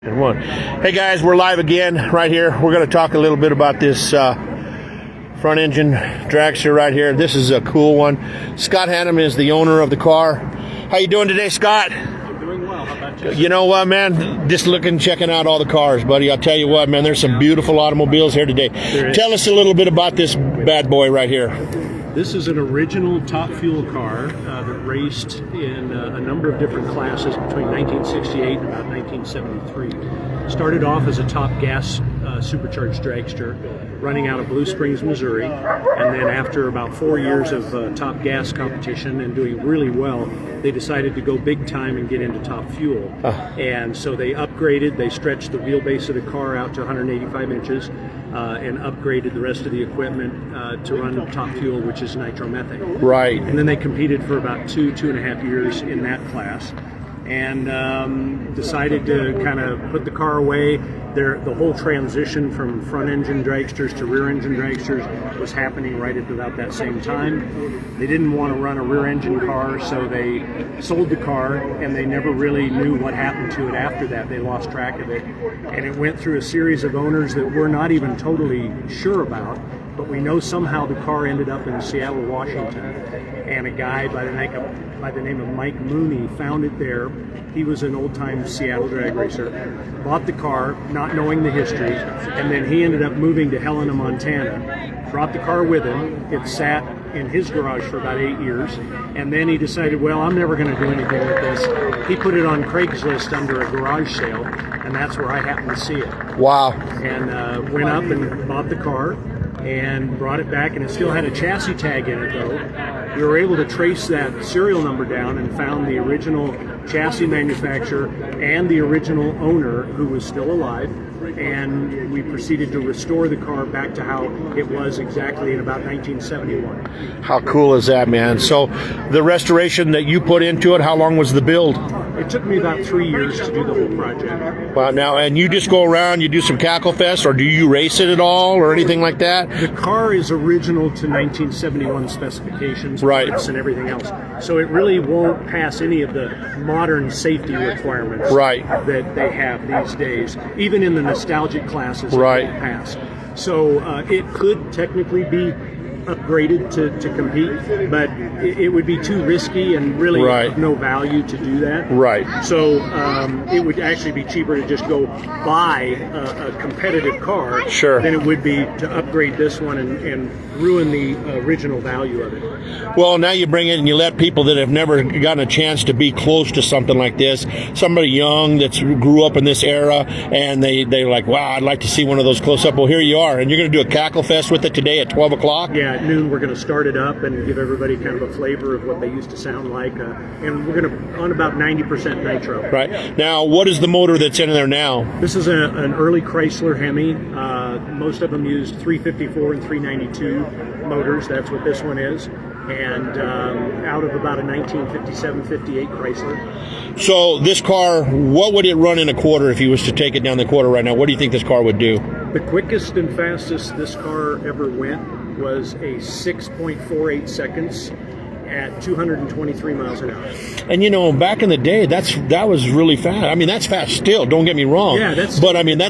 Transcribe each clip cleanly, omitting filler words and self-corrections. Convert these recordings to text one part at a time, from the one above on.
And one. Hey guys, we're live again right here. We're going to talk a little bit about this front engine dragster right here. This is a cool one. Scott Hannum is the owner of the car. How you doing today, Scott? I'm doing well. How about you? You know what, man? Just checking out all the cars, buddy. I'll tell you what, man, there's some beautiful automobiles here today. Tell us a little bit about this bad boy right here. This is an original Top Fuel car that raced in a number of different classes between 1968 and about 1973. Started off as a top gas supercharged dragster running out of Blue Springs, Missouri. And then after about 4 years of top gas competition and doing really well, they decided to go big time and get into Top Fuel. And so they upgraded, they stretched the wheelbase of the car out to 185 inches and upgraded the rest of the equipment to run Top Fuel, which is nitromethane. Right. And then they competed for about two and a half years in that class, and decided to kind of put the car away. The whole transition from front engine dragsters to rear engine dragsters was happening right at about that same time. They didn't want to run a rear engine car, so they sold the car, and they never really knew what happened to it after that. They lost track of it, and it went through a series of owners that we're not even totally sure about. But we know somehow the car ended up in Seattle, Washington, and a guy by the name of Mike Mooney found it there. He was an old-time Seattle drag racer, bought the car, not knowing the history, and then he ended up moving to Helena, Montana, brought the car with him. It sat in his garage for about 8 years, and then he decided, well, I'm never going to do anything with this. He put it on Craigslist under a garage sale, and that's where I happened to see it. Wow. And went up and bought the car and brought it back, and it still had a chassis tag in it though. We were able to trace that serial number down and found the original chassis manufacturer and the original owner, who was still alive, and we proceeded to restore the car back to how it was exactly in about 1971. How cool is that, man? So the restoration that you put into it, how long was the build? It took me about 3 years to do the whole project. Wow, now, and you just go around, you do some Cackle Fest, or do you race it at all, or anything like that? The car is original to 1971 specifications, right, and everything else. So it really won't pass any of the modern safety requirements, right, that they have these days. Even in the nostalgic classes, right, it won't pass. So it could technically be upgraded to compete, but it would be too risky and really of no value to do that. Right. So it would actually be cheaper to just go buy a competitive car than it would be to upgrade this one and ruin the original value of it. Well, now you bring it and you let people that have never gotten a chance to be close to something like this, somebody young that grew up in this era, and they're like, wow, I'd like to see one of those close up. Well, here you are, and you're going to do a Cackle Fest with it today at 12 o'clock? Yeah, at noon we're going to start it up and give everybody kind of a flavor of what they used to sound like, and we're going to on about 90% nitro. Right. Now, what is the motor that's in there now? This is an early Chrysler Hemi. Most of them used 354 and 392 motors. That's what this one is. And out of about a 1957-58 Chrysler. So this car, what would it run in a quarter if you was to take it down the quarter right now? What do you think this car would do? The quickest and fastest this car ever went was a 6.48 seconds at 223 miles an hour. And you know, back in the day, that was really fast. I mean, that's fast still, don't get me wrong. Yeah, that's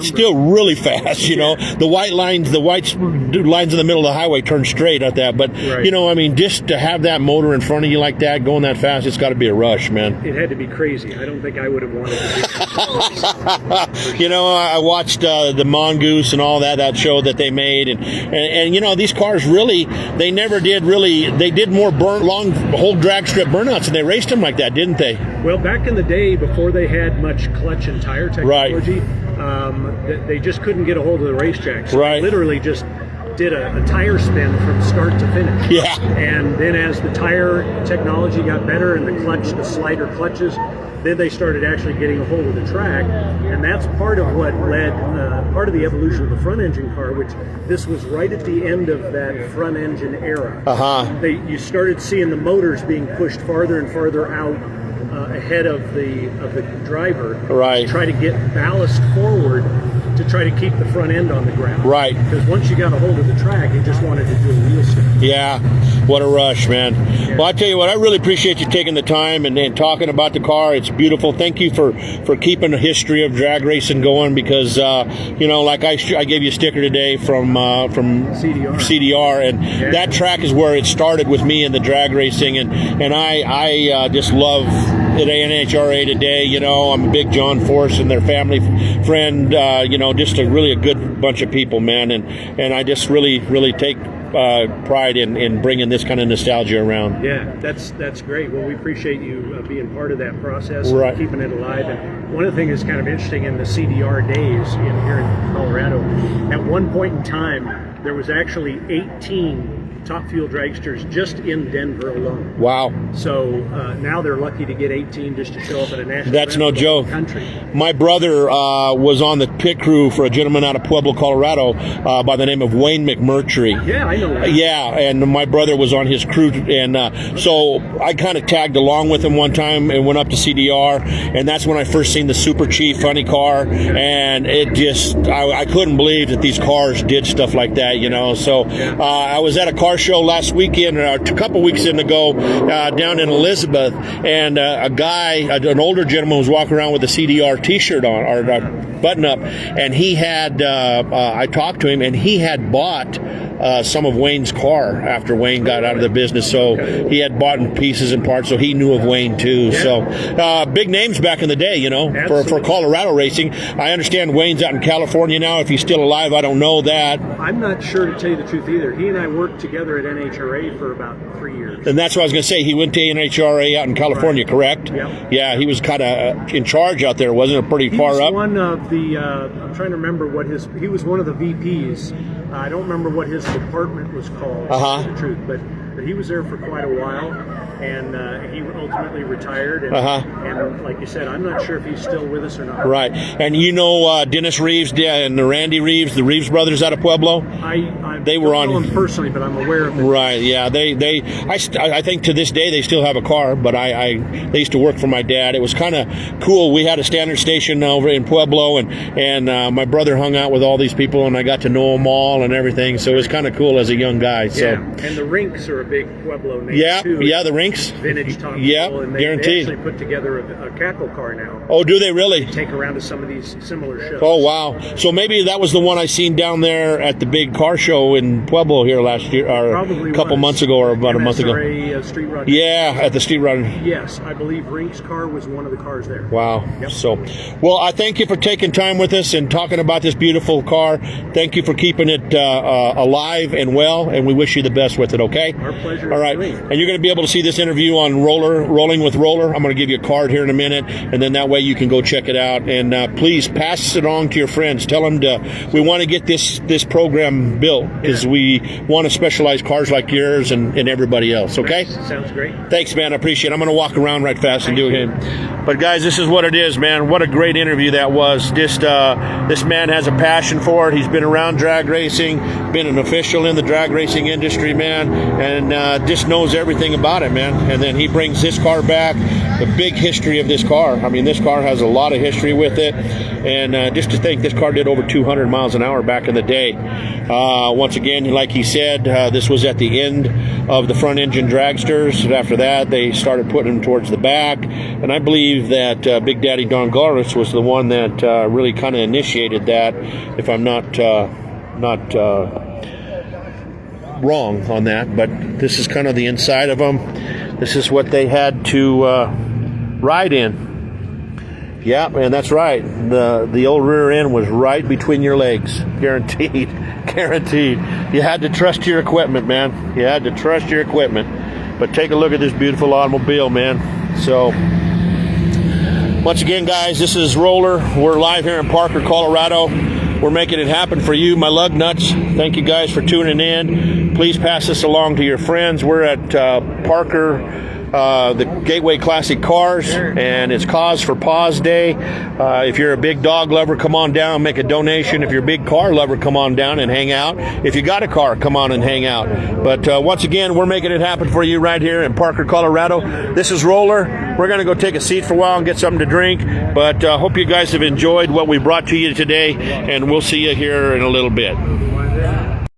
still really fast, you know. The white lines in the middle of the highway turn straight at that. But, you know, I mean, just to have that motor in front of you like that, going that fast, it's got to be a rush, man. It had to be crazy. I don't think I would have wanted to do it. You know, I watched the Mongoose and all that show that they made. And you know, these cars really, they did more long whole drag strip burnouts, and they raced them like that, didn't they? Well, back in the day, before they had much clutch and tire technology, they just couldn't get a hold of the racetracks. So they literally just did a tire spin from start to finish. Yeah. And then as the tire technology got better and the slider clutches, then they started actually getting a hold of the track, and that's part of what led part of the evolution of the front engine car, which this was right at the end of that front engine era. You started seeing the motors being pushed farther and farther out ahead of the driver, to try to get ballast forward to try to keep the front end on the ground. Right. Because once you got a hold of the track, you just wanted to do a wheel stint. Yeah, what a rush, man. Yeah. Well, I tell you what, I really appreciate you taking the time and talking about the car. It's beautiful. Thank you for keeping the history of drag racing going, because like I gave you a sticker today from CDR, and that track is where it started with me in the drag racing, and I just love at NHRA today. I'm a big John Force and their family friend. Just a good bunch of people, man, and I just really take pride in bringing this kind of nostalgia around. Yeah, that's great. Well, we appreciate you being part of that process, right, and keeping it alive. And one of the things that's kind of interesting in the CDR days here in Colorado, at one point in time, there was actually 18 Top Fuel dragsters just in Denver alone. Wow. So now they're lucky to get 18 just to show up at a national That's no joke. Country. My brother was on the pit crew for a gentleman out of Pueblo, Colorado, by the name of Wayne McMurtry. Yeah, I know that. Yeah, and my brother was on his crew, and so I kind of tagged along with him one time and went up to CDR, and that's when I first seen the Super Chief funny car, and it just, I couldn't believe that these cars did stuff like that, So I was at a car show last weekend, a couple weeks ago, down in Elizabeth, and a guy, an older gentleman, was walking around with a CDR T-shirt on, or button up, and he had, I talked to him, and he had bought some of Wayne's car after Wayne got out of the business, so he had bought in pieces and parts, so he knew of Wayne too. Yeah. So big names back in the day, for Colorado racing. I understand Wayne's out in California now. If he's still alive, I don't know that. I'm not sure, to tell you the truth, either. He and I worked together at NHRA for about 3 years. And that's what I was going to say. He went to NHRA out in California, right, correct? Yep. Yeah, he was kind of in charge out there, wasn't it? Pretty far up. He was one of the, I'm trying to remember he was one of the VPs. I don't remember what his department was called, to tell you the truth, but he was there for quite a while, and he ultimately retired. And like you said, I'm not sure if he's still with us or not. Right. And Dennis Reeves and the Randy Reeves, the Reeves brothers out of Pueblo? They were on. I don't know him personally, but I'm aware of them. Right, yeah. I think to this day they still have a car, but they used to work for my dad. It was kind of cool. We had a standard station over in Pueblo, and my brother hung out with all these people, and I got to know them all and everything, so it was kind of cool as a young guy. So. Yeah, and the rinks are a big Pueblo name, too. Yeah, the rinks. Vintage Top Yeah, and guaranteed. They actually put together a cackle car now. Oh, do they really? Take around to some of these similar shows. Oh, wow. So maybe that was the one I seen down there at the big car show in Pueblo here last year, or Probably a couple months ago, or about a month ago. Street Rod. Yeah, at the Street Rod. Yes, I believe Rink's car was one of the cars there. Wow. Yep. So, well, I thank you for taking time with us and talking about this beautiful car. Thank you for keeping it alive and well, and we wish you the best with it, okay? Our pleasure. All right. And you're going to be able to see this interview on Rolling with Roller. I'm going to give you a card here in a minute, and then that way you can go check it out. And please pass it on to your friends. Tell them we want to get this program built, because we want to specialize cars like yours and everybody else, okay? Sounds great. Thanks, man. I appreciate it. I'm going to walk around right fast and do it again. But, guys, this is what it is, man. What a great interview that was. Just this man has a passion for it. He's been around drag racing, been an official in the drag racing industry, man, and just knows everything about it, man. And then he brings this car back, the big history of this car. I mean, this car has a lot of history with it. And just to think, this car did over 200 miles an hour back in the day. Once again, like he said, this was at the end of the front engine dragsters. After that, they started putting them towards the back. And I believe that Big Daddy Don Garris was the one that really kind of initiated that, if I'm not wrong on that. But this is kind of the inside of them. This is what they had to ride in. Yeah, man, that's right. The old rear end was right between your legs. Guaranteed. Guaranteed. You had to trust your equipment, man. You had to trust your equipment. But take a look at this beautiful automobile, man. So, once again, guys, this is Roller. We're live here in Parker, Colorado. We're making it happen for you, my lug nuts. Thank you guys for tuning in. Please pass this along to your friends. We're at Parker, the Gateway Classic Cars, and it's Cause for Paws Day. If you're a big dog lover, come on down, make a donation. If you're a big car lover, come on down and hang out. If you got a car, come on and hang out. But once again, we're making it happen for you right here in Parker, Colorado. This is Roller. We're going to go take a seat for a while and get something to drink. But hope you guys have enjoyed what we brought to you today, and we'll see you here in a little bit.